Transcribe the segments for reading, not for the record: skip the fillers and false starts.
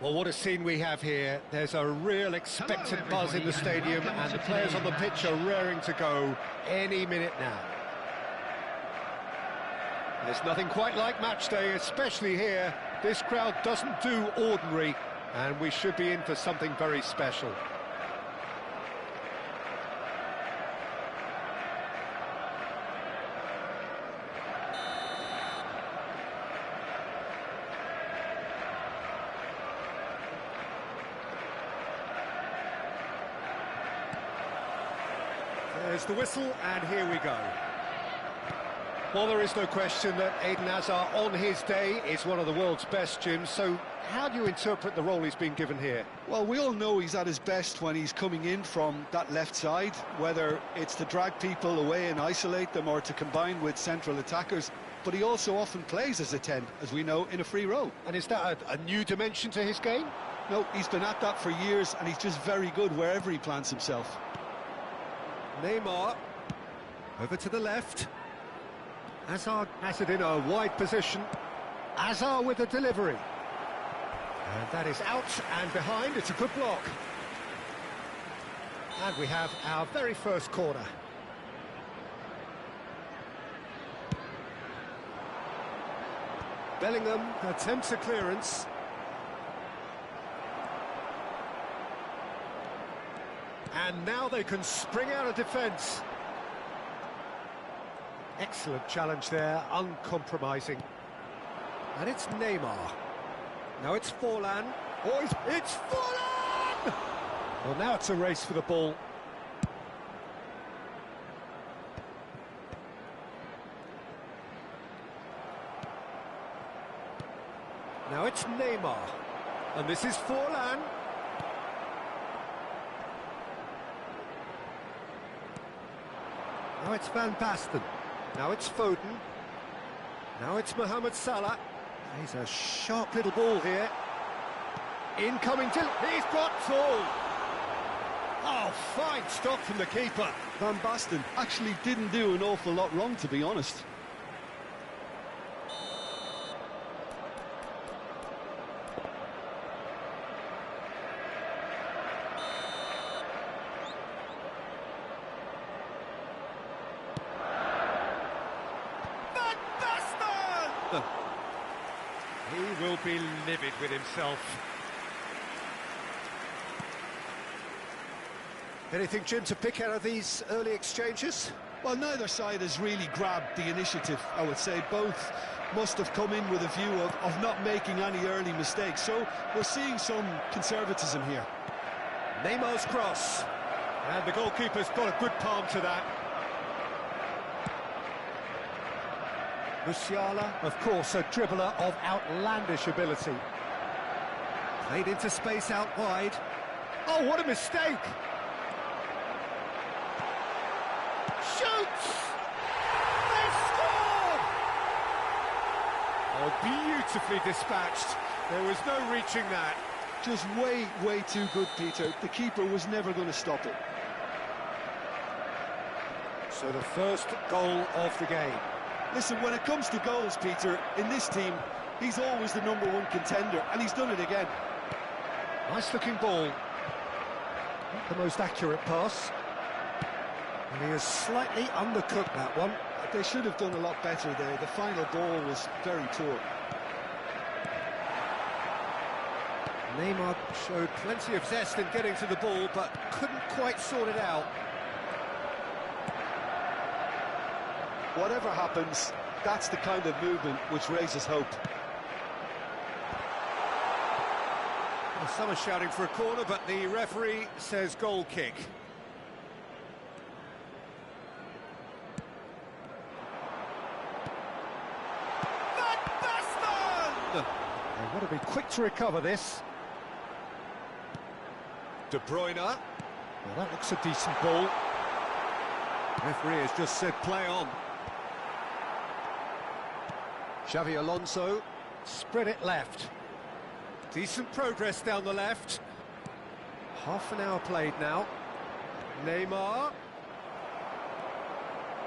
Well, what a scene we have here. There's a real expectant buzz in the stadium, and the players on the pitch are raring to go any minute now. There's nothing quite like match day, especially here. This crowd doesn't do ordinary, and we should be in for something very special. There's the whistle, and here we go. Well, there is no question that Eden Hazard, on his day, is one of the world's best, Jim. So how do you interpret the role he's been given here? Well, we all know he's at his best when he's coming in from that left side, whether it's to drag people away and isolate them or to combine with central attackers. But he also often plays as a 10, as we know, in a free role. And is that a new dimension to his game? No, he's been at that for years, and he's just very good wherever he plants himself. Neymar, over to the left. Hazard has it in a wide position. Hazard with the delivery. And that is out and behind. It's a good block. And we have our very first corner. Bellingham attempts a clearance. And now they can spring out of defence. Excellent challenge there, uncompromising. And it's Neymar. Now it's Forlan. Oh, it's Forlan! Well, now it's a race for the ball. Now it's Neymar. And this is Forlan. Now it's Van Basten. Now it's Foden. Now it's Mohamed Salah. He's a sharp little ball here. Incoming to... He's got full! Oh, fine stop from the keeper. Van Basten actually didn't do an awful lot wrong, to be honest. He will be livid with himself. Anything, Jim, to pick out of these early exchanges? Well, neither side has really grabbed the initiative, I would say. Both must have come in with a view of not making any early mistakes. So we're seeing some conservatism here. Neymar's cross. And the goalkeeper's got a good palm to that. Musiala, of course, a dribbler of outlandish ability. Played into space out wide. Oh, what a mistake! Shoots! They scored! Oh, beautifully dispatched. There was no reaching that. Just way too good, Peter. The keeper was never going to stop it. So the first goal of the game. Listen, when it comes to goals, Peter, in this team, he's always the #1 contender, and he's done it again. Nice-looking ball. Not the most accurate pass. And he has slightly undercooked that one. They should have done a lot better there. The final ball was very poor. Neymar showed plenty of zest in getting to the ball, but couldn't quite sort it out. Whatever happens, that's the kind of movement which raises hope. Well, some are shouting for a corner, but the referee says goal kick. Van Basten! They want to be quick to recover this. De Bruyne. Well, that looks a decent ball. Referee has just said play on. Xavi Alonso, spread it left. Decent progress down the left. Half an hour played now. Neymar.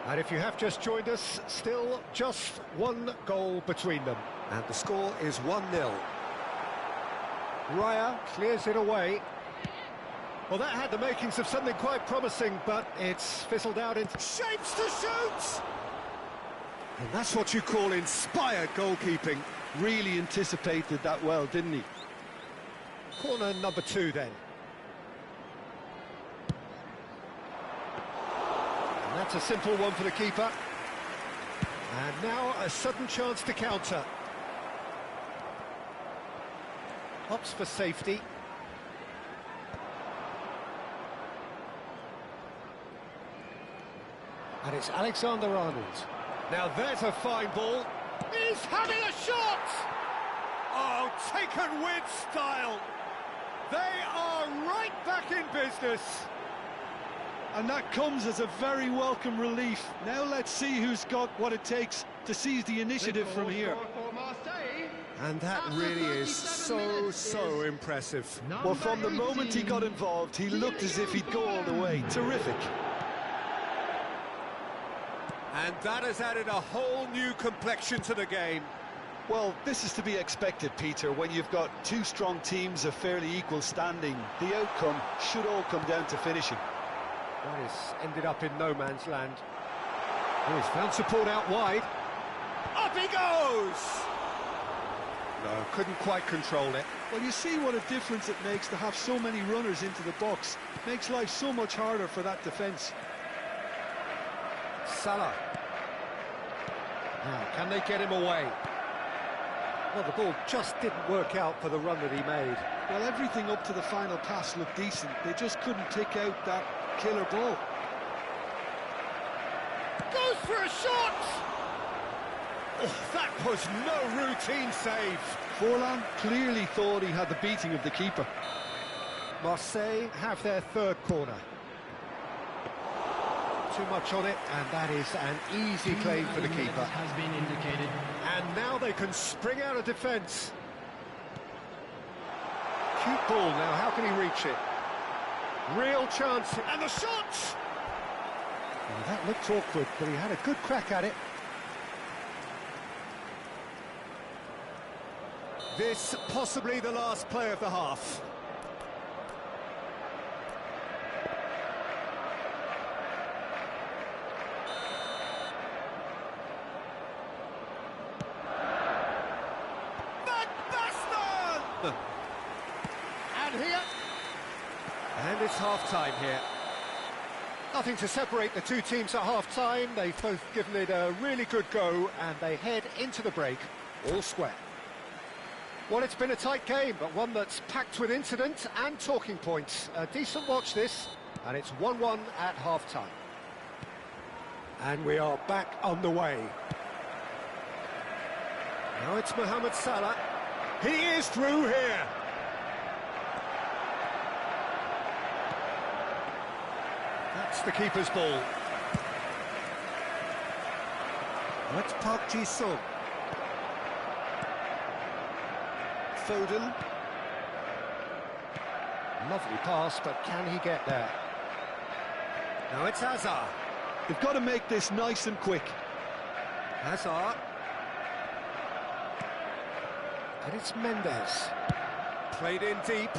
And if you have just joined us, still just one goal between them. And the score is 1-0. Raya clears it away. Well, that had the makings of something quite promising, but it's fizzled out into shapes to shoot! And that's what you call inspired goalkeeping. Really anticipated that well, didn't he? Corner number 2 then. And that's a simple one for the keeper. And now a sudden chance to counter. Opts for safety. And it's Alexander-Arnold. Now there's a fine ball. He's having a shot! Oh, taken with style. They are right back in business. And that comes as a very welcome relief. Now let's see who's got what it takes to seize the initiative from here. And that really is so impressive. Well, from the moment he got involved, he looked as if he'd go all the way. Terrific. And that has added a whole new complexion to the game. Well, this is to be expected, Peter, when you've got two strong teams of fairly equal standing. The outcome should all come down to finishing. That has ended up in no man's land. Oh, he's found support out wide. Up he goes! No, couldn't quite control it. Well, you see what a difference it makes to have so many runners into the box. Makes life so much harder for that defence. Salah. Now, can they get him away? Well, the ball just didn't work out for the run that he made. Well, everything up to the final pass looked decent. They just couldn't pick out that killer ball. Goes for a shot! Oh, that was no routine save. Forlan clearly thought he had the beating of the keeper. Marseille have their third corner. Too much on it, and that is an easy claim for the keeper. Has been indicated. And now they can spring out of defence. Cute ball now, how can he reach it? Real chance, and the shot! Well, that looked awkward, but he had a good crack at it. This possibly the last play of the half. And here, and it's half-time here. Nothing to separate the two teams at half-time. They've both given it a really good go, and they head into the break all square. Well, it's been a tight game, but one that's packed with incident and talking points. A decent watch this, and it's 1-1 at half-time. And we are back on the way. Now it's Mohamed Salah. He is through here. That's the keeper's ball. That's Park Ji-sung. Foden. Lovely pass, but can he get there? Now it's Hazard. They've got to make this nice and quick. Hazard. And it's Mendes. Played in deep.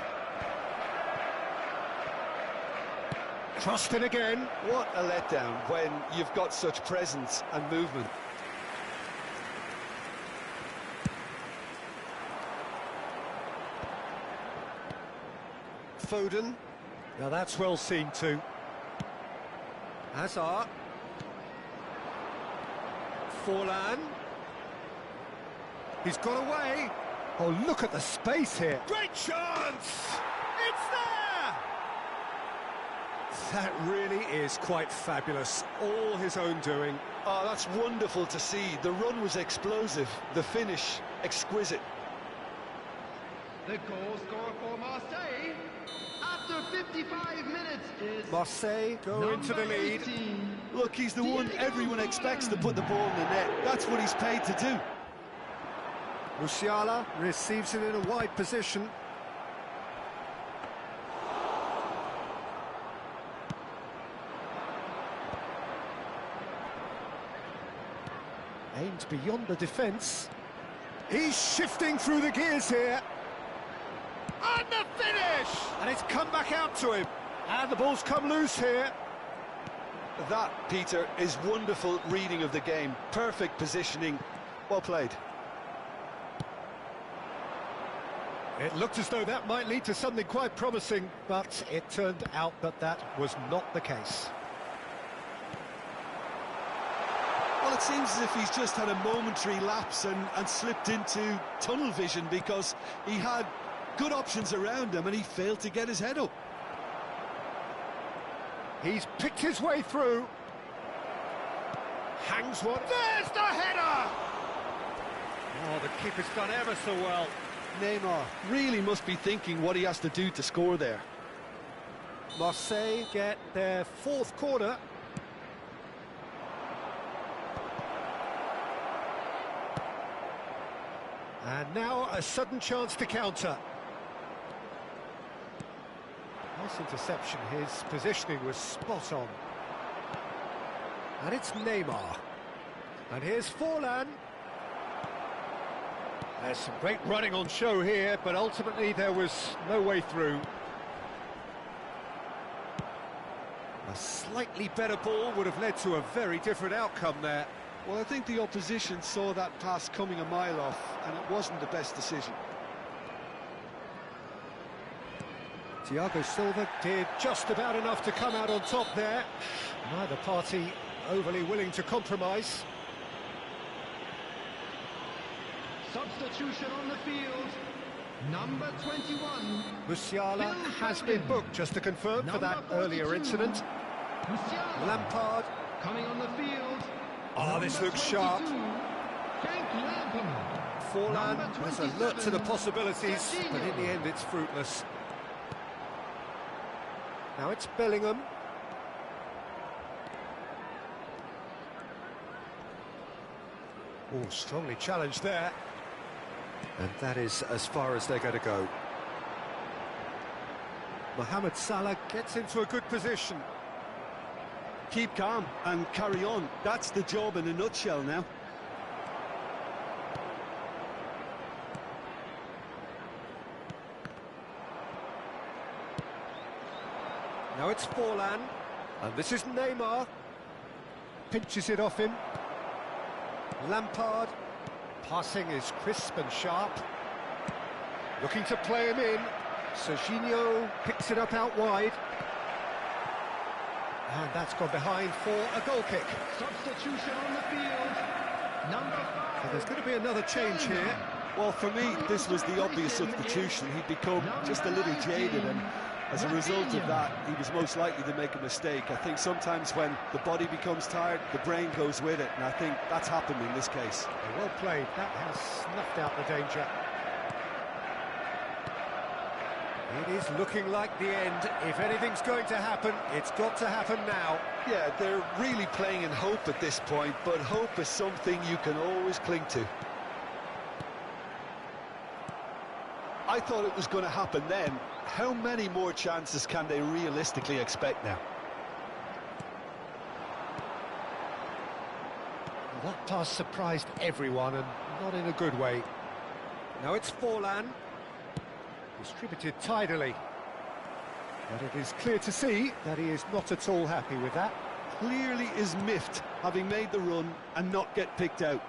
Crossed in again. What a letdown when you've got such presence and movement. Foden. Now that's well seen too. Hazard. Forlan. He's got away. Oh, look at the space here. Great chance! It's there! That really is quite fabulous. All his own doing. Oh, that's wonderful to see. The run was explosive. The finish, exquisite. The goal scorer for Marseille after 55 minutes is Marseille go into the lead. 18. Look, he's the one everyone expects to put the ball in the net. That's what he's paid to do. Musiala receives it in a wide position. Aimed beyond the defence. He's shifting through the gears here. And the finish! And it's come back out to him. And the ball's come loose here. That, Peter, is wonderful reading of the game. Perfect positioning. Well played. It looked as though that might lead to something quite promising, but it turned out that that was not the case. Well, it seems as if he's just had a momentary lapse and slipped into tunnel vision, because he had good options around him and he failed to get his head up. He's picked his way through. Hangs one. There's the header! Oh, the keeper's done ever so well. Neymar really must be thinking what he has to do to score there. Marseille get their fourth corner. And now a sudden chance to counter. Nice interception, his positioning was spot on. And it's Neymar. And here's Forlan. There's some great running on show here, but ultimately there was no way through. A slightly better ball would have led to a very different outcome there. Well, I think the opposition saw that pass coming a mile off, and it wasn't the best decision. Thiago Silva did just about enough to come out on top there. Neither party overly willing to compromise. Substitution on the field. Number 21. Musiala has been booked, just to confirm, for that earlier incident. Musiala. Lampard. Coming on the field. Oh, this looks sharp. Frank Lampard. Forlan was alert to the possibilities, but in the end it's fruitless. Now it's Bellingham. Oh, strongly challenged there. And that is as far as they're going to go. Mohamed Salah gets into a good position. Keep calm and carry on. That's the job in a nutshell now. Now it's Forlan, and this is Neymar. Pinches it off him. Lampard. Passing is crisp and sharp. Looking to play him in. Serginho picks it up out wide. And that's gone behind for a goal kick. Substitution on the field. Number 5. So there's going to be another change here. Well, for me, this was the obvious substitution. He'd become just a little jaded, and as a result of that, he was most likely to make a mistake. I think sometimes when the body becomes tired, the brain goes with it, and I think that's happened in this case. Well played. That has snuffed out the danger. It is looking like the end. If anything's going to happen, it's got to happen now. Yeah, they're really playing in hope at this point, but hope is something you can always cling to. I thought it was going to happen then. How many more chances can they realistically expect now? Well, that pass surprised everyone, and not in a good way. Now it's Forlan. Distributed tidily. But it is clear to see that he is not at all happy with that. Clearly is miffed, having made the run and not get picked out.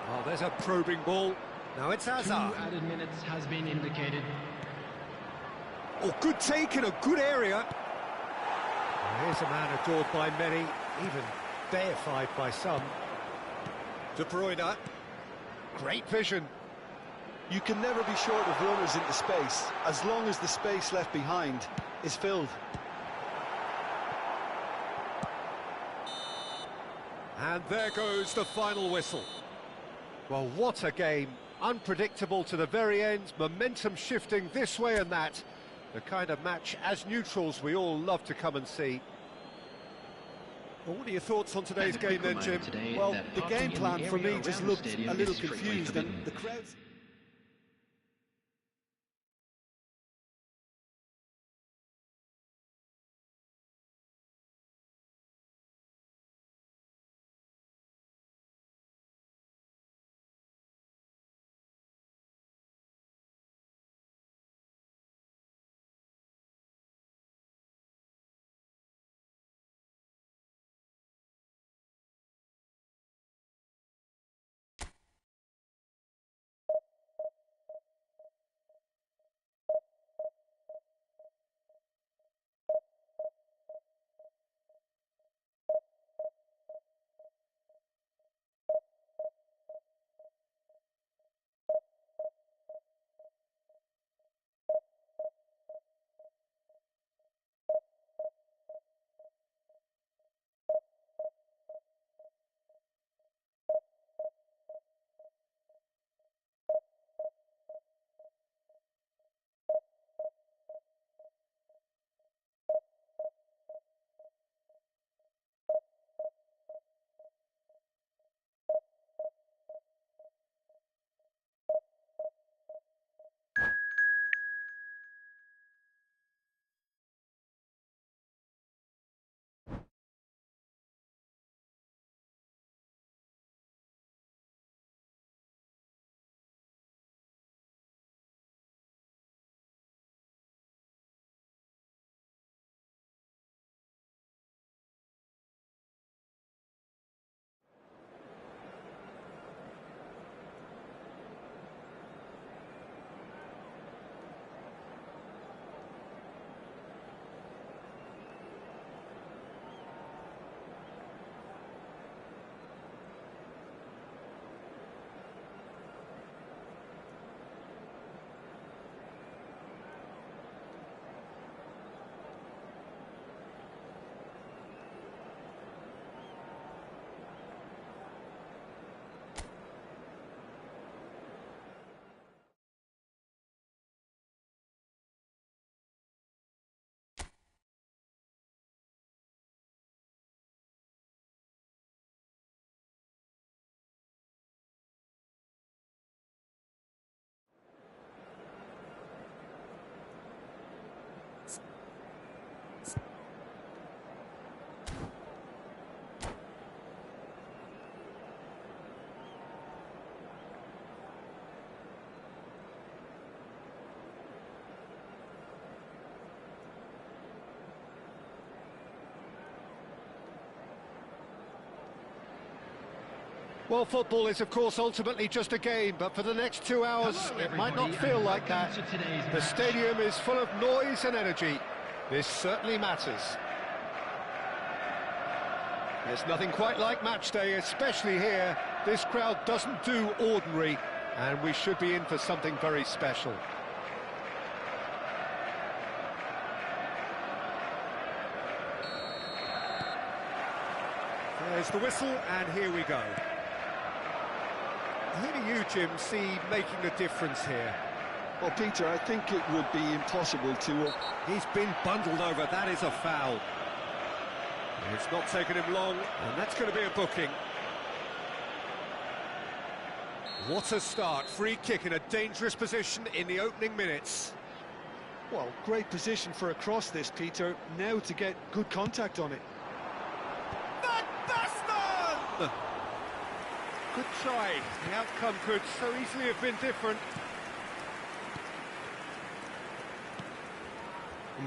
Oh, there's a probing ball. Now it's 2 Hazard. added minutes has been indicated. Oh, good take in a good area. Well, here's a man adored by many, even deified by some. De Bruyne. Great vision. You can never be short of runners into space, as long as the space left behind is filled. And there goes the final whistle. Well, what a game. Unpredictable to the very end, momentum shifting this way and that. The kind of match, as neutrals, we all love to come and see. Well, what are your thoughts on today's game then, Jim? Well, the game plan for me just looked a little confused, and the crowd's... Well, football is, of course, ultimately just a game, but for the next 2 hours, it might not feel like that. The stadium is full of noise and energy. This certainly matters. There's nothing quite like match day, especially here. This crowd doesn't do ordinary, and we should be in for something very special. There's the whistle, and here we go. Who do you, Jim, see making a difference here? Well, Peter, I think it would be impossible to... He's been bundled over, that is a foul. It's not taken him long, and that's going to be a booking. What a start, free kick in a dangerous position in the opening minutes. Well, great position for a cross this, Peter. Now to get good contact on it. Van Basten! Good try. The outcome could so easily have been different.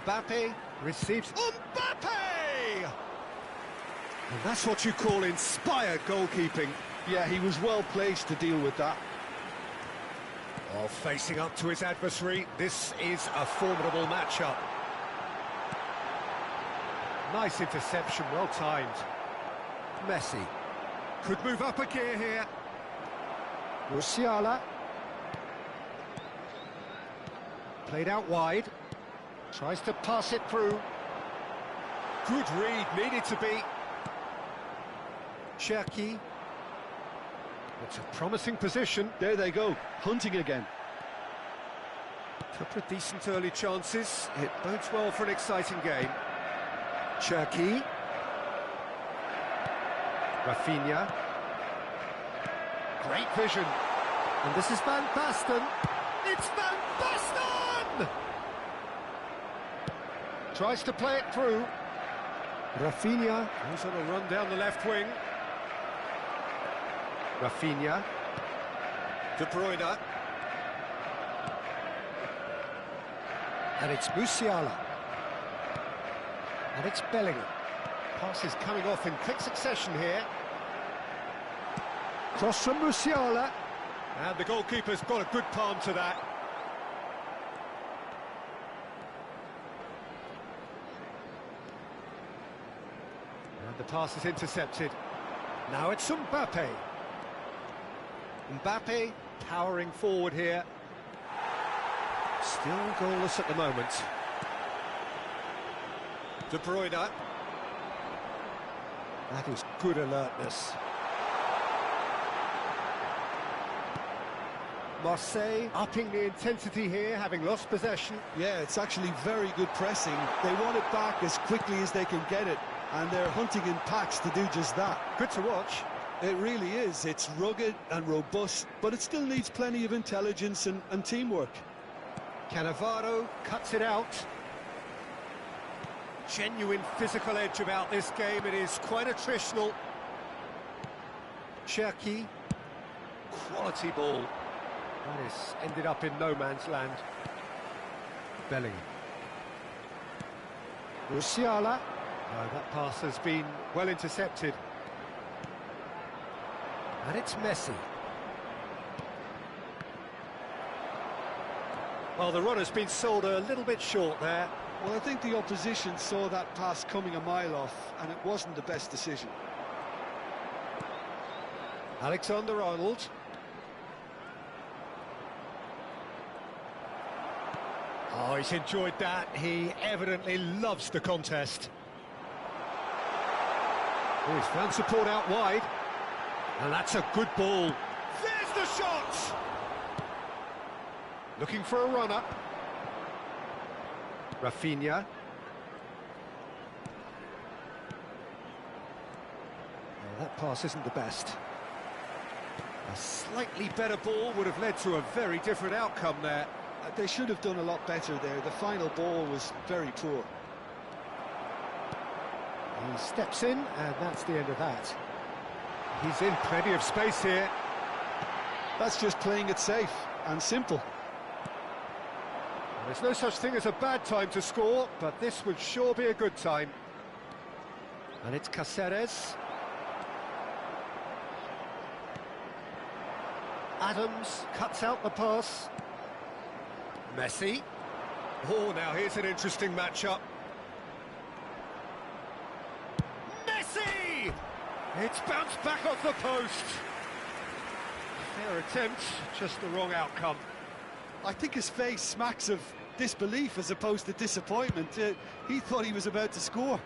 Mbappe receives... Mbappe! And that's what you call inspired goalkeeping. Yeah, he was well placed to deal with that. While facing up to his adversary, this is a formidable matchup. Nice interception, well timed. Messi could move up a gear here. Musiala. Played out wide. Tries to pass it through. Good read, needed to be. Cherki. It's a promising position. There they go, hunting again. Couple of decent early chances. It bodes well for an exciting game. Cherki. Rafinha. Great vision. And this is Van Basten. It's Van Basten! Tries to play it through. Rafinha goes on a run down the left wing. Rafinha. De Bruyne. And it's Musiala. And it's Bellingham. Passes coming off in quick succession here. Cross from Musiala. And the goalkeeper's got a good palm to that. And the pass is intercepted. Now it's Mbappe. Mbappe powering forward here. Still goalless at the moment. De Bruyne. That is good alertness. Marseille upping the intensity here, having lost possession. Yeah, it's actually very good pressing. They want it back as quickly as they can get it, and they're hunting in packs to do just that. Good to watch. It really is. It's rugged and robust, but it still needs plenty of intelligence and teamwork. Cannavaro cuts it out. Genuine physical edge about this game. It is quite attritional. Cherki. Quality ball. That is ended up in no man's land. Bellingham. Musiala. No, that pass has been well intercepted. And it's Messi. Well, the run has been sold a little bit short there. Well, I think the opposition saw that pass coming a mile off, and it wasn't the best decision. Alexander-Arnold. Oh, he's enjoyed that. He evidently loves the contest. Oh, he's found support out wide. And that's a good ball. There's the shot! Looking for a run-up. Rafinha. Oh, that pass isn't the best. A slightly better ball would have led to a very different outcome there. They should have done a lot better there. The final ball was very poor. He steps in, and that's the end of that. He's in plenty of space here. That's just playing it safe and simple. There's no such thing as a bad time to score, but this would sure be a good time. And it's Cáceres. Adams cuts out the pass. Messi. Oh, now here's an interesting matchup. Messi! It's bounced back off the post. Fair attempt, just the wrong outcome. I think his face smacks of disbelief as opposed to disappointment. He thought he was about to score.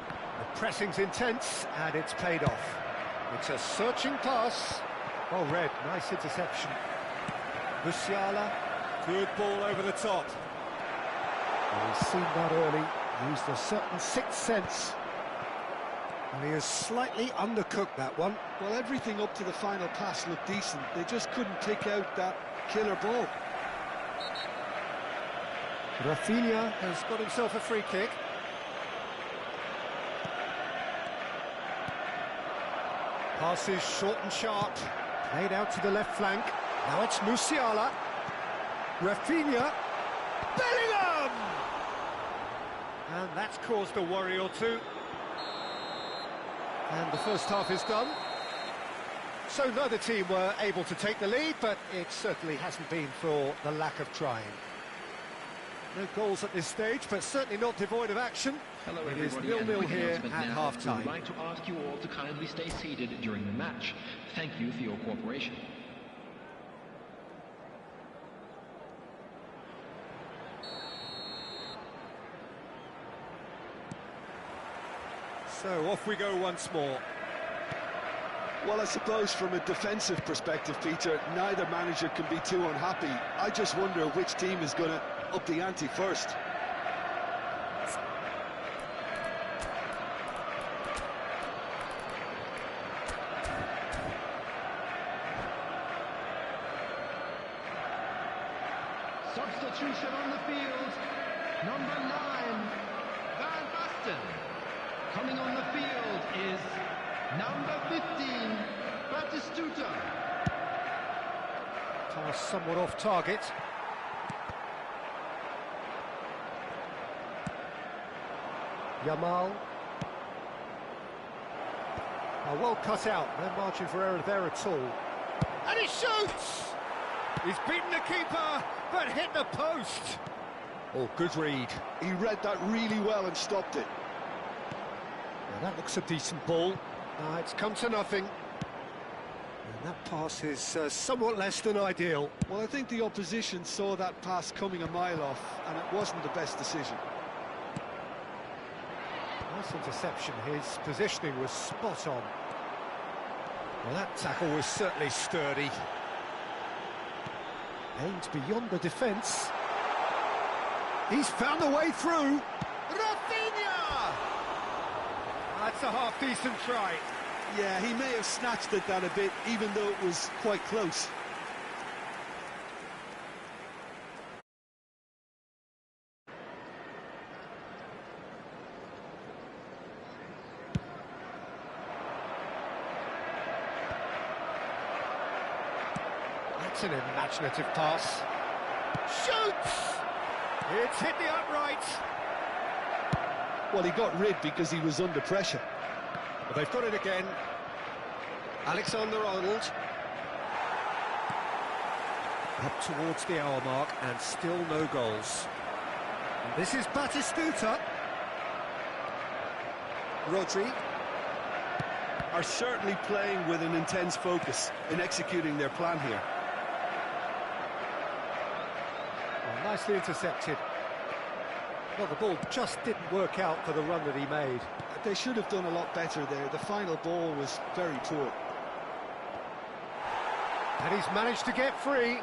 The pressing's intense, and it's paid off. It's a searching pass. Oh, Red, nice interception. Musiala, good ball over the top. Well, he's seen that early, used a certain sixth sense. And he has slightly undercooked that one. Well, everything up to the final pass looked decent. They just couldn't pick out that killer ball. Rafinha has got himself a free kick. Passes short and sharp. Played out to the left flank. Now it's Musiala. Rafinha. Bellingham! And that's caused a worry or two. And the first half is done. So neither team were able to take the lead, but it certainly hasn't been for the lack of trying. No goals at this stage, but certainly not devoid of action. Hello It is everybody, 0-0 here at half-time. We'd like to ask you all to kindly stay seated during the match. Thank you for your cooperation. So off we go once more. Well, I suppose from a defensive perspective, Peter, neither manager can be too unhappy. I just wonder which team is going to up the ante first. Substitution on the field. Number 9, Van Basten. Coming on the field is number 15, Batistuta. Pass somewhat off target. Yamal. Well cut out, no margin for error there at all. And he shoots! He's beaten the keeper, but hit the post. Oh, good read. He read that really well and stopped it. Now that looks a decent ball. It's come to nothing. And that pass is somewhat less than ideal. Well, I think the opposition saw that pass coming a mile off, and it wasn't the best decision. Nice interception. His positioning was spot on. Well, that tackle was certainly sturdy. Aimed beyond the defence. He's found a way through. Rafinha! That's a half-decent try. Yeah, he may have snatched at that a bit, even though it was quite close. That's an imaginative pass. Shoots! It's hit the upright. Well, he got rid because he was under pressure. But they've got it again. Alexander-Arnold. Up towards the hour mark and still no goals. And this is Batistuta. Rodri. Are certainly playing with an intense focus in executing their plan here. Well, nicely intercepted. Well, the ball just didn't work out for the run that he made. They should have done a lot better there. The final ball was very poor. And he's managed to get free.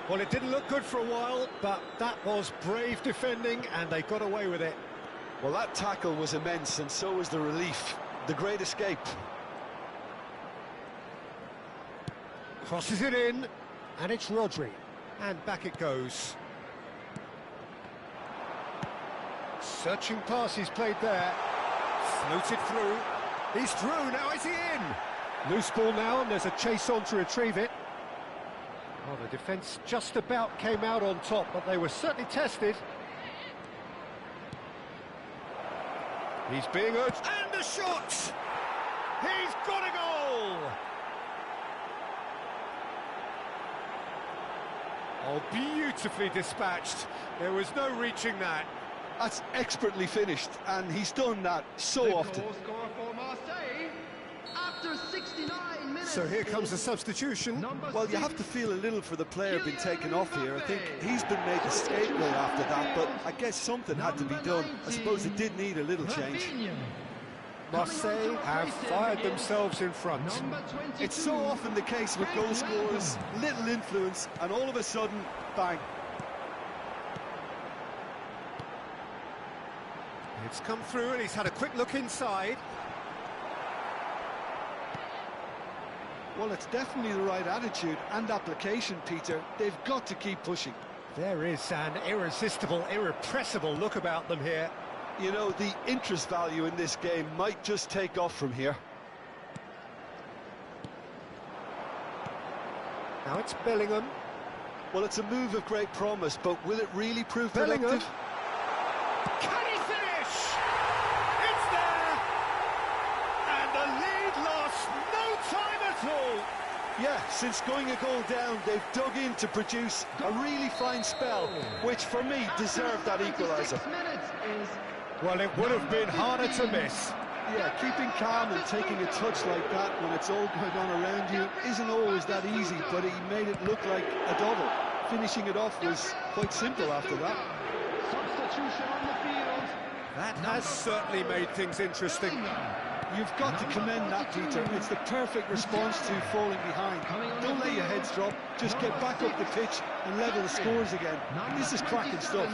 Well, it didn't look good for a while, but that was brave defending, and they got away with it. Well, that tackle was immense, and so was the relief. The great escape. Crosses it in, and it's Rodri. And back it goes. Searching pass he's played there. Floated through. He's through, now is he in? Loose ball now, and there's a chase on to retrieve it. Well, the defence just about came out on top, but they were certainly tested. He's being urged, and the shot! He's got a goal! Oh, beautifully dispatched. There was no reaching that. That's expertly finished, and he's done that so often. Goal scorer for Marseille after 69 minutes. So here comes a substitution. Well, you have to feel a little for the player being taken off here. I think he's been made the scapegoat after that, but I guess something had to be done. I suppose it did need a little change. Marseille have fired themselves in front. It's so often the case with goal scorers, little influence, and all of a sudden, bang. It's come through and he's had a quick look inside. Well, it's definitely the right attitude and application, Peter. They've got to keep pushing. There is an irresistible, irrepressible look about them here. You know, the interest value in this game might just take off from here. Now it's Bellingham. Well, it's a move of great promise, but will it really prove Bellingham. productive? Can he finish? It's there! And the lead lost no time at all. Yeah, since going a goal down, they've dug in to produce a really fine spell, which for me deserved that equaliser. Well, it would have been harder to miss. Yeah, keeping calm and taking a touch like that when it's all going on around you isn't always that easy, but he made it look like a double. Finishing it off was quite simple after that. Substitution on the field. That has certainly made things interesting. You've got to commend that, Peter. It's the perfect response to falling behind. Don't let your heads drop, just get back up the pitch and level the scores again. This is cracking stuff.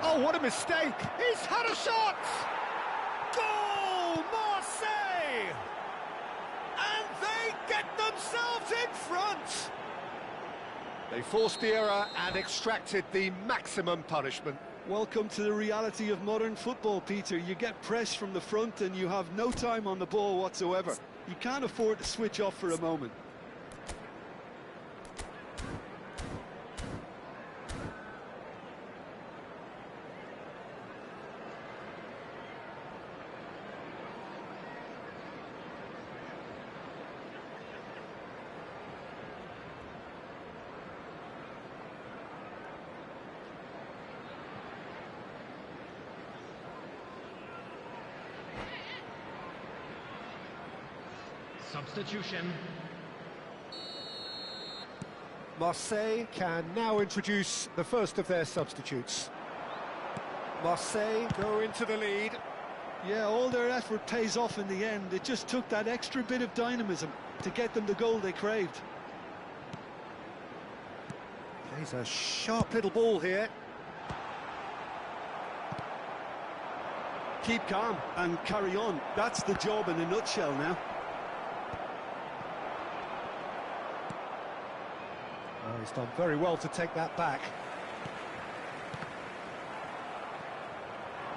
Oh, what a mistake! He's had a shot! Goal, Marseille! And they get themselves in front! They forced the error and extracted the maximum punishment. Welcome to the reality of modern football, Peter. You get pressed from the front and you have no time on the ball whatsoever. You can't afford to switch off for a moment. Substitution. Marseille can now introduce the first of their substitutes. Marseille go into the lead. Yeah, all their effort pays off in the end. It just took that extra bit of dynamism to get them the goal they craved. Plays a sharp little ball here. Keep calm and carry on. That's the job in a nutshell now. Oh, he's done very well to take that back.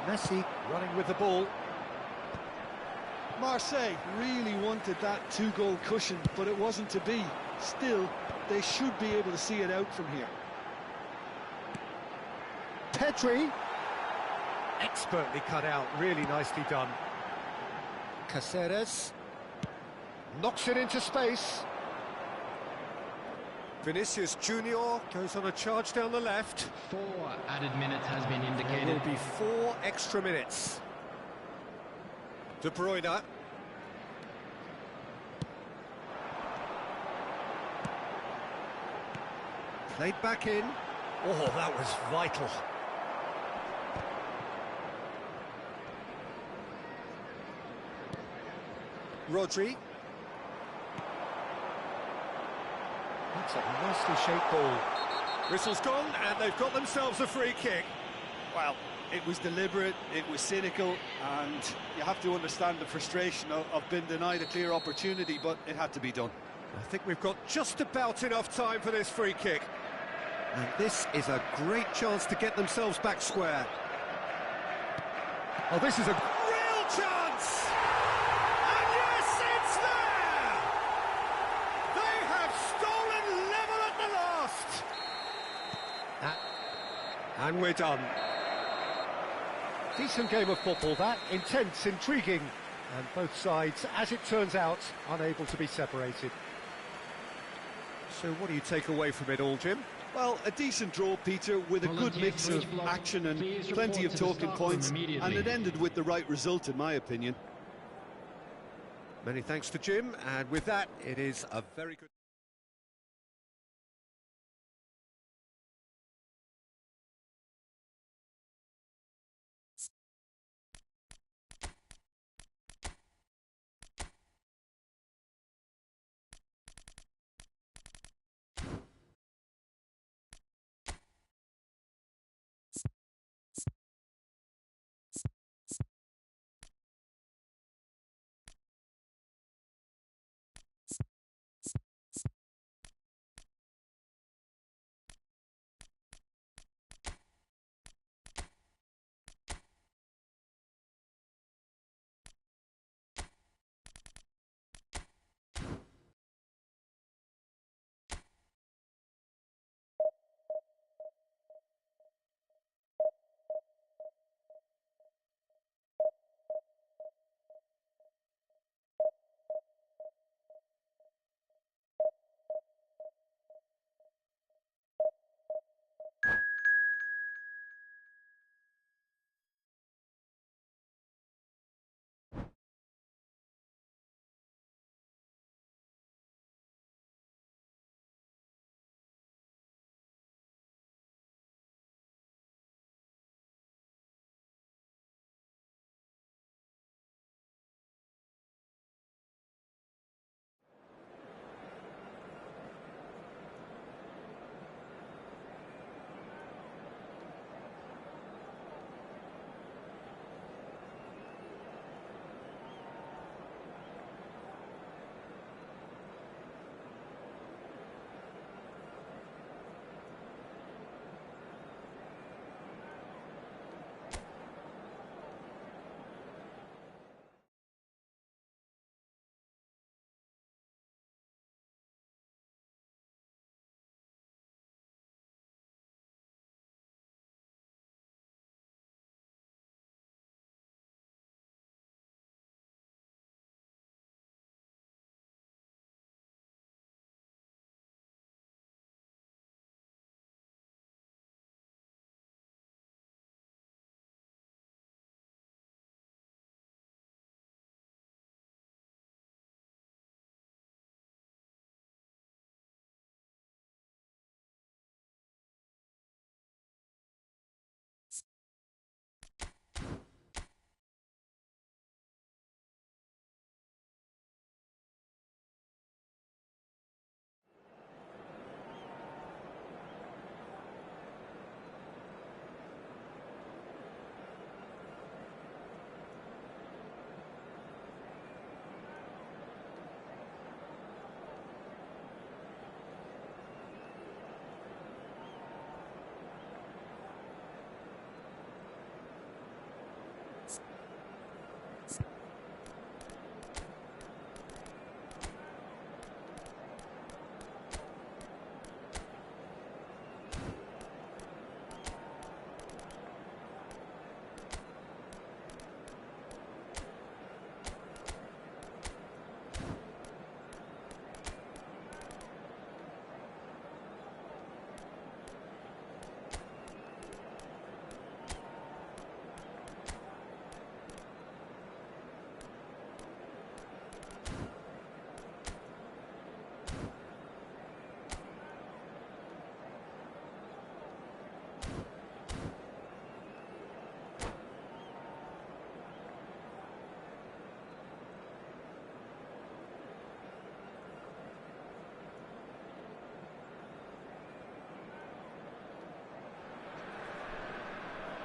Messi running with the ball. Marseille really wanted that two-goal cushion, but it wasn't to be. Still, they should be able to see it out from here. Pedri. Expertly cut out, really nicely done. Caceres. Knocks it into space. Vinicius Junior goes on a charge down the left. 4 added minutes has been There indicated. will be 4 extra minutes. De Bruyne. Played back in. Oh, that was vital. Rodri. That's a nicely shaped ball. Whistle's gone, and they've got themselves a free kick. Well, it was deliberate, it was cynical, and you have to understand the frustration of being denied a clear opportunity, but it had to be done. I think we've got just about enough time for this free kick. And this is a great chance to get themselves back square. Oh, this is a real chance! And yes, it's there! They have stolen level at the last! And we're done. Decent game of football, that. Intense, intriguing. And both sides, as it turns out, unable to be separated. So what do you take away from it all, Jim? Well, a decent draw, Peter, with a good mix of action and plenty of talking points, and it ended with the right result, in my opinion. Many thanks to Jim, and with that, it is a very good...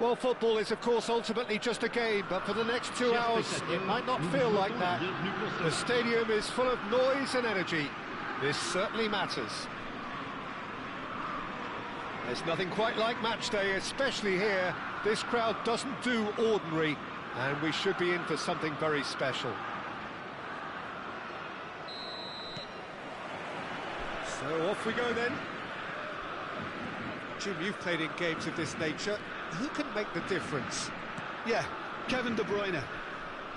Well, football is, of course, ultimately just a game, but for the next 2 hours, it might not feel like that. The stadium is full of noise and energy. This certainly matters. There's nothing quite like match day, especially here. This crowd doesn't do ordinary, and we should be in for something very special. So off we go then. Jim, you've played in games of this nature. Who can make the difference? Yeah, Kevin De Bruyne.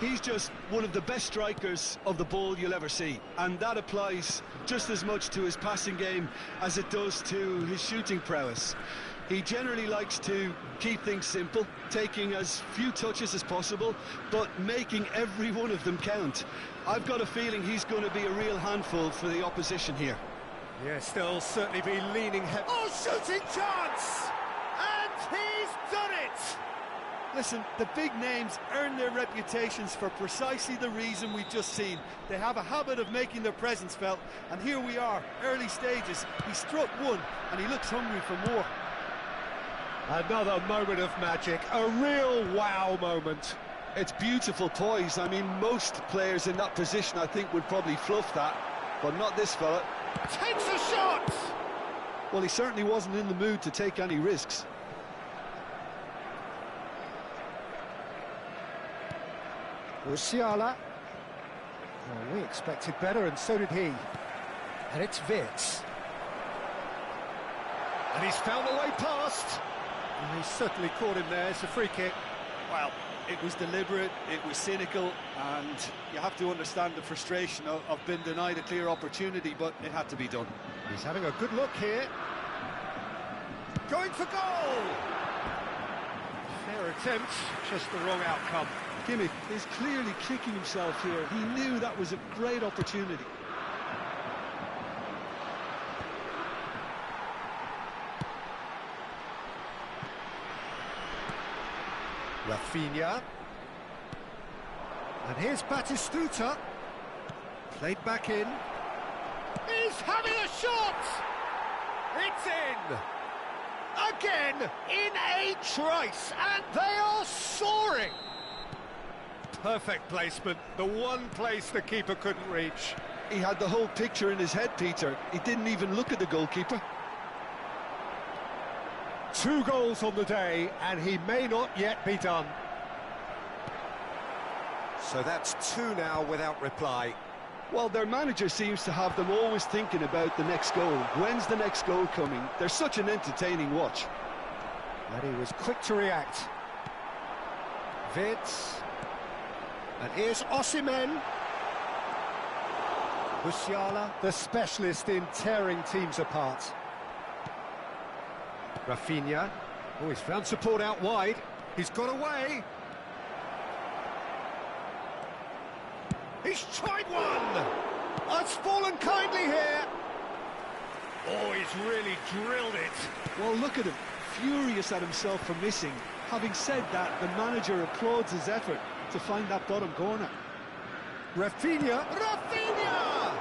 He's just one of the best strikers of the ball you'll ever see, and that applies just as much to his passing game as it does to his shooting prowess. He generally likes to keep things simple, taking as few touches as possible, but making every one of them count. I've got a feeling he's going to be a real handful for the opposition here. Yes, they'll certainly be leaning heavy. Oh, shooting chance! And he's done it! Listen, the big names earn their reputations for precisely the reason we've just seen. They have a habit of making their presence felt, and here we are, early stages. He struck one, and he looks hungry for more. Another moment of magic, a real wow moment. It's beautiful poise. I mean, most players in that position, I think, would probably fluff that, but not this fella. Takes a shot! Well, he certainly wasn't in the mood to take any risks. Musiala. Well, we expected better, and so did he. And it's Wirtz. And he's found a way past. And he's certainly caught him there. It's a free kick. Well, it was deliberate, it was cynical, and you have to understand the frustration of being denied a clear opportunity, but it had to be done. He's having a good look here. Going for goal! Fair attempt, just the wrong outcome. Kimmich is clearly kicking himself here. He knew that was a great opportunity. Rafinha. And here's Batistuta. Played back in. He's having a shot! It's in! Again, in a trice, and they are soaring! Perfect placement, the one place the keeper couldn't reach. He had the whole picture in his head, Peter. He didn't even look at the goalkeeper. 2 goals on the day, and he may not yet be done. So that's 2 now without reply. Well, their manager seems to have them always thinking about the next goal. When's the next goal coming? They're such an entertaining watch. And he was quick to react. Wirtz. And here's Osimhen. Musiala, the specialist in tearing teams apart. Rafinha. Oh, he's found support out wide. He's got away. He's tried one! Oh, it's fallen kindly here. Oh, he's really drilled it. Well, look at him, furious at himself for missing. Having said that, the manager applauds his effort to find that bottom corner. Rafinha! Rafinha!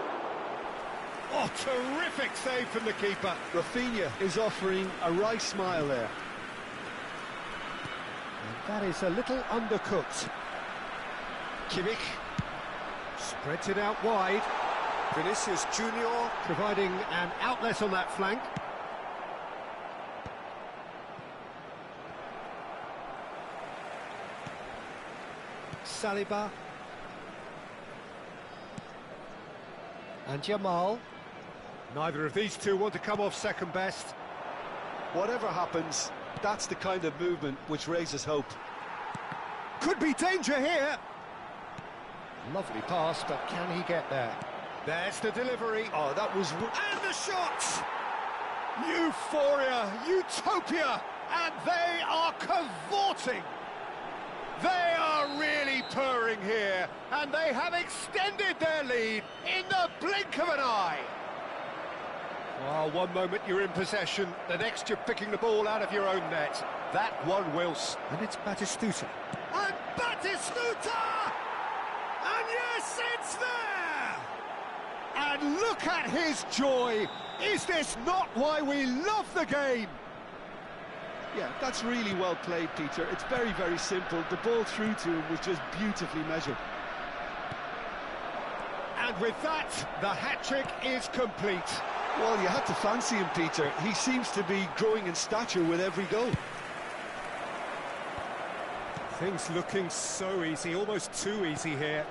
Oh, terrific save from the keeper. Rafinha is offering a right smile there. And that is a little undercooked. Kimmich. Spreads it out wide. Vinicius Junior providing an outlet on that flank. Saliba. And Jamal. Neither of these two want to come off second best. Whatever happens, that's the kind of movement which raises hope. Could be danger here. Lovely pass, but can he get there? There's the delivery. Oh, that was... And the shot! Euphoria, utopia, and they are cavorting. They are really purring here, and they have extended their lead in the blink of an eye. Well, one moment you're in possession, the next you're picking the ball out of your own net. That one will... And it's Batistuta. And Batistuta! And yes, it's there! And look at his joy! Is this not why we love the game? Yeah, that's really well played, Peter. It's very, very simple. The ball through to him was just beautifully measured. And with that, the hat-trick is complete. Well, you had to fancy him, Peter. He seems to be growing in stature with every goal. Things looking so easy, almost too easy here.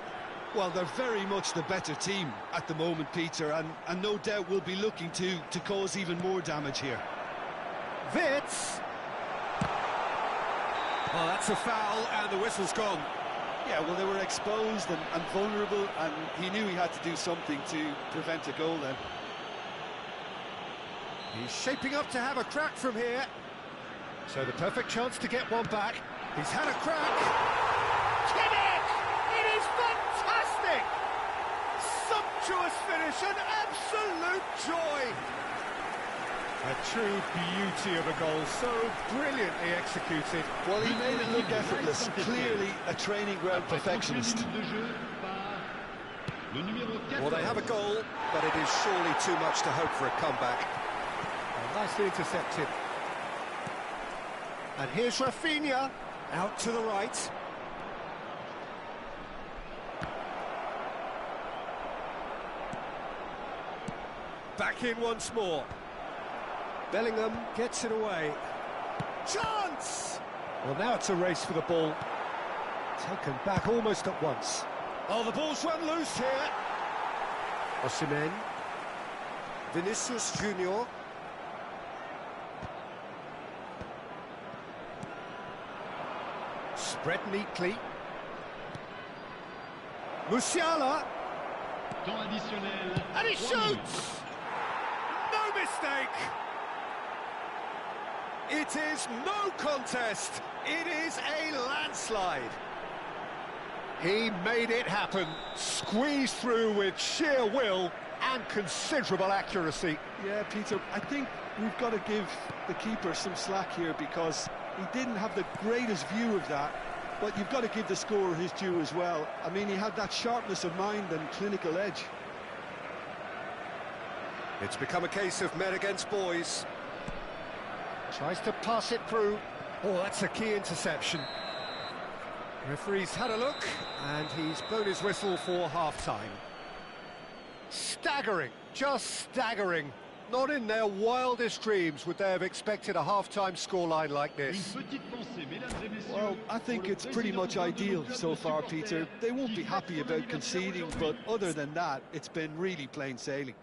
Well, they're very much the better team at the moment, Peter, and no doubt will be looking to cause even more damage here. Wirtz. Oh, that's a foul, and the whistle's gone. Yeah, well, they were exposed and vulnerable, and he knew he had to do something to prevent a goal then. He's shaping up to have a crack from here. So the perfect chance to get one back. He's had a crack. Kimmich! It is fantastic! Sumptuous finish, an absolute joy! A true beauty of a goal, so brilliantly executed. Well, he made it look effortless. Clearly a training ground perfectionist. Well, they have a goal, but it is surely too much to hope for a comeback. Nicely intercepted. And here's Rafinha, out to the right. Back in once more. Bellingham gets it away. Chance! Well, now it's a race for the ball. Taken back almost at once. Oh, the ball's run loose here. Osimhen. Vinicius Junior. Spread neatly. Musiala. And he shoots! No mistake! It is no contest. It is a landslide. He made it happen. Squeezed through with sheer will and considerable accuracy. Yeah, Peter, I think we've got to give the keeper some slack here because he didn't have the greatest view of that, but you've got to give the scorer his due as well. I mean, he had that sharpness of mind and clinical edge. It's become a case of men against boys. Tries to pass it through. Oh, that's a key interception. Referee's had a look, and he's blown his whistle for half-time. Staggering, just staggering. Not in their wildest dreams would they have expected a half-time scoreline like this. Well, I think it's pretty much ideal so far, Peter. They won't be happy about conceding, but other than that, it's been really plain sailing.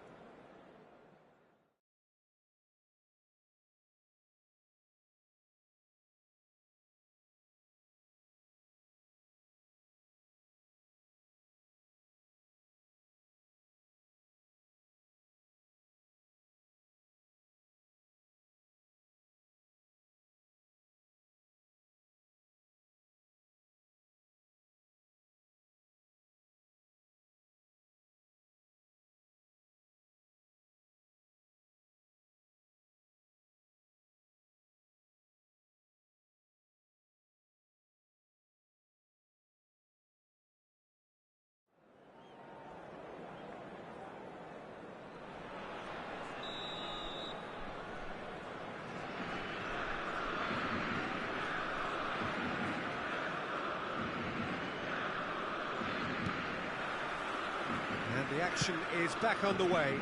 The action is back underway.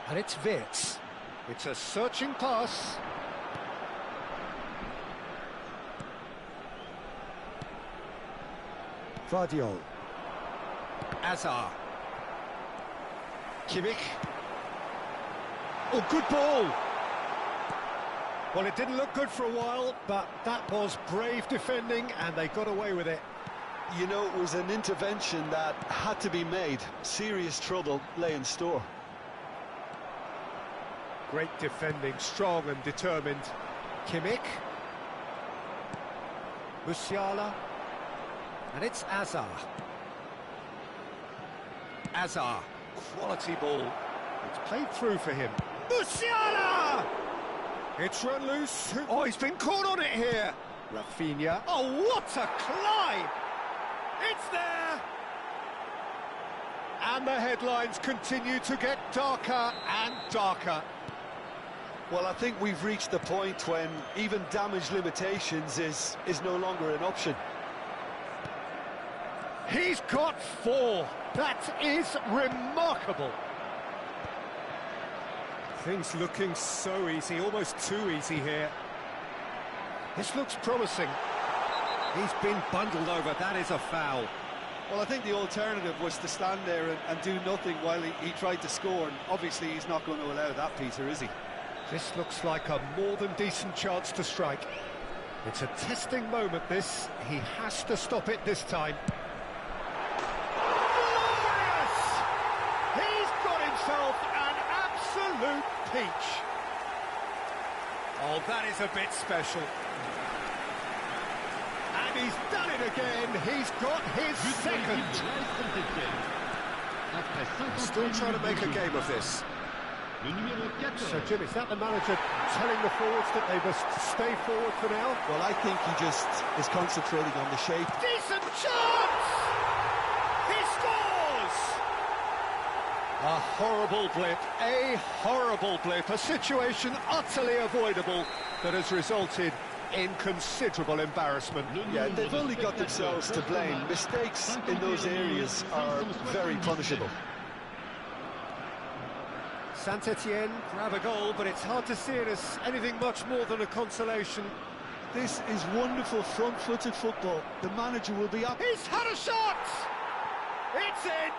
And it's Wirtz. It's a searching pass. Vardiol. Azar. Kimmich. Oh, good ball! Well, it didn't look good for a while, but that was brave defending, and they got away with it. You know, it was an intervention that had to be made. Serious trouble lay in store. Great defending, strong and determined. Kimmich. Musiala. And it's Azar. Azar. Quality ball. It's played through for him. Musiala! It's run loose. Oh, he's been caught on it here. Rafinha. Oh, what a climb! It's there! And the headlines continue to get darker and darker. Well, I think we've reached the point when even damage limitations is no longer an option. He's got 4. That is remarkable. Things looking so easy, almost too easy here. This looks promising. He's been bundled over, that is a foul. Well, I think the alternative was to stand there and do nothing while he tried to score, and obviously he's not going to allow that, Peter, is he? This looks like a more than decent chance to strike. It's a testing moment, this. He has to stop it this time. Glorious! He's got himself an absolute peach. Oh, that is a bit special. And he's done it again. He's got his second. Still trying to make a game of this. So, Jim, is that the manager telling the forwards that they must stay forward for now? Well, I think he just is concentrating on the shape. Decent chance! He scores! A horrible blip, a situation utterly avoidable that has resulted in considerable embarrassment. Yeah, they've only got themselves to blame. Mistakes in those areas are very punishable. Saint-Etienne grab a goal, but it's hard to see it as anything much more than a consolation. This is wonderful front-footed football. The manager will be up. He's had a shot! It's in!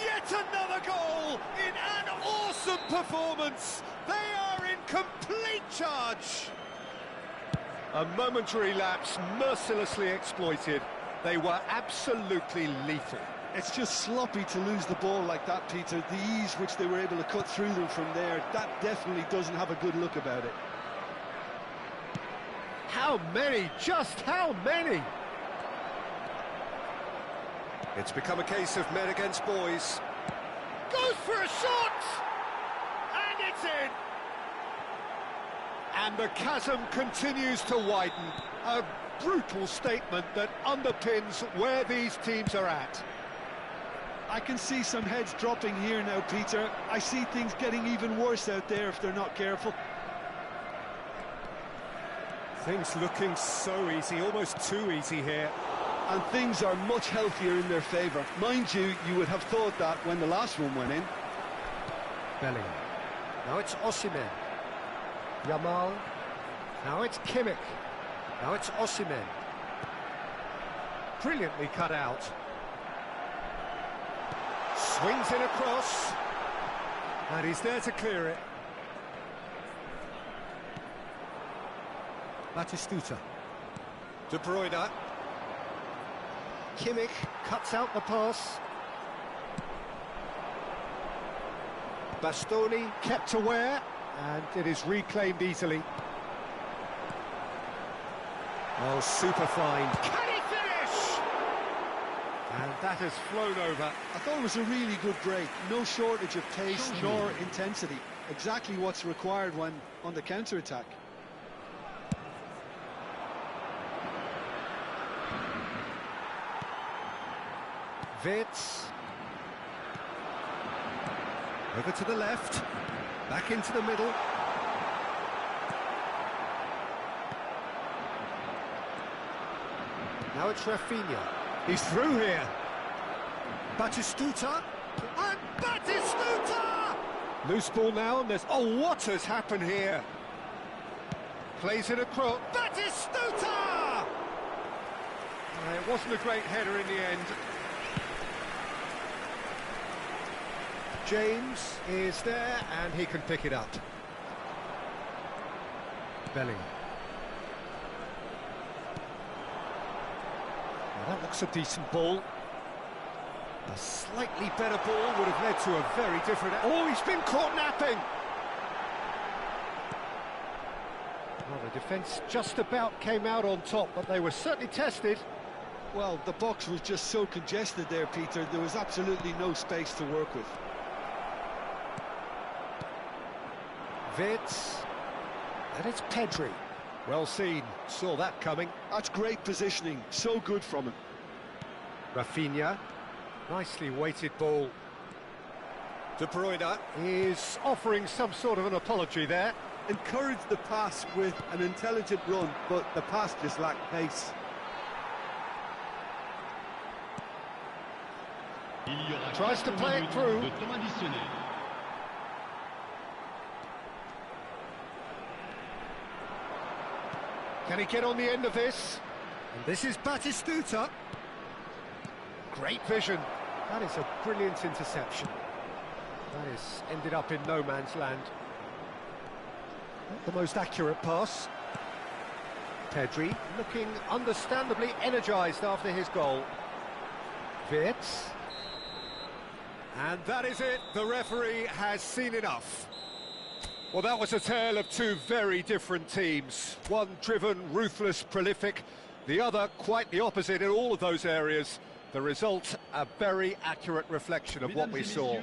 Yet another goal in an awesome performance! They are in complete charge! A momentary lapse mercilessly exploited. They were absolutely lethal. It's just sloppy to lose the ball like that, Peter. The ease which they were able to cut through them from there, that definitely doesn't have a good look about it. How many? Just how many? It's become a case of men against boys. Goes for a shot! And it's in! And the chasm continues to widen. A brutal statement that underpins where these teams are at. I can see some heads dropping here now, Peter. I see things getting even worse out there if they're not careful. Things looking so easy, almost too easy here. And things are much healthier in their favour. Mind you, you would have thought that when the last one went in. Bellingham. Now it's Osimhen. Yamal. Now it's Kimmich. Now it's Osimhen. Brilliantly cut out. Swings in across. And he's there to clear it. Batistuta. De Bruyne. Kimmich cuts out the pass. Bastoni kept aware, and it is reclaimed easily. Oh, super fine. Can he finish? And that has flown over. I thought it was a really good break. No shortage of pace nor intensity. Exactly what's required when on the counter-attack. Wirtz. Over to the left. Back into the middle. Now it's Rafinha. He's through here. Batistuta. And Batistuta! Loose ball now, and there's... Oh, what has happened here? Plays it across. Batistuta! It wasn't a great header in the end. James is there, and he can pick it up. Bellingham. Well, that looks a decent ball. A slightly better ball would have led to a very different... Oh, he's been caught napping! Well, the defence just about came out on top, but they were certainly tested. Well, the box was just so congested there, Peter. There was absolutely no space to work with. Wirtz, and it's Pedri. Well seen, saw that coming. That's great positioning, so good from him. Rafinha, nicely weighted ball. De Bruyne is offering some sort of an apology there. Encouraged the pass with an intelligent run, but the pass just lacked pace. Tries to play it through. Can he get on the end of this? And this is Batistuta. Great vision. That is a brilliant interception. That has ended up in no man's land. Not the most accurate pass. Pedri looking understandably energised after his goal. Wirtz. And that is it. The referee has seen enough. Well, that was a tale of two very different teams. One driven, ruthless, prolific. The other quite the opposite in all of those areas. The result, a very accurate reflection of what we saw.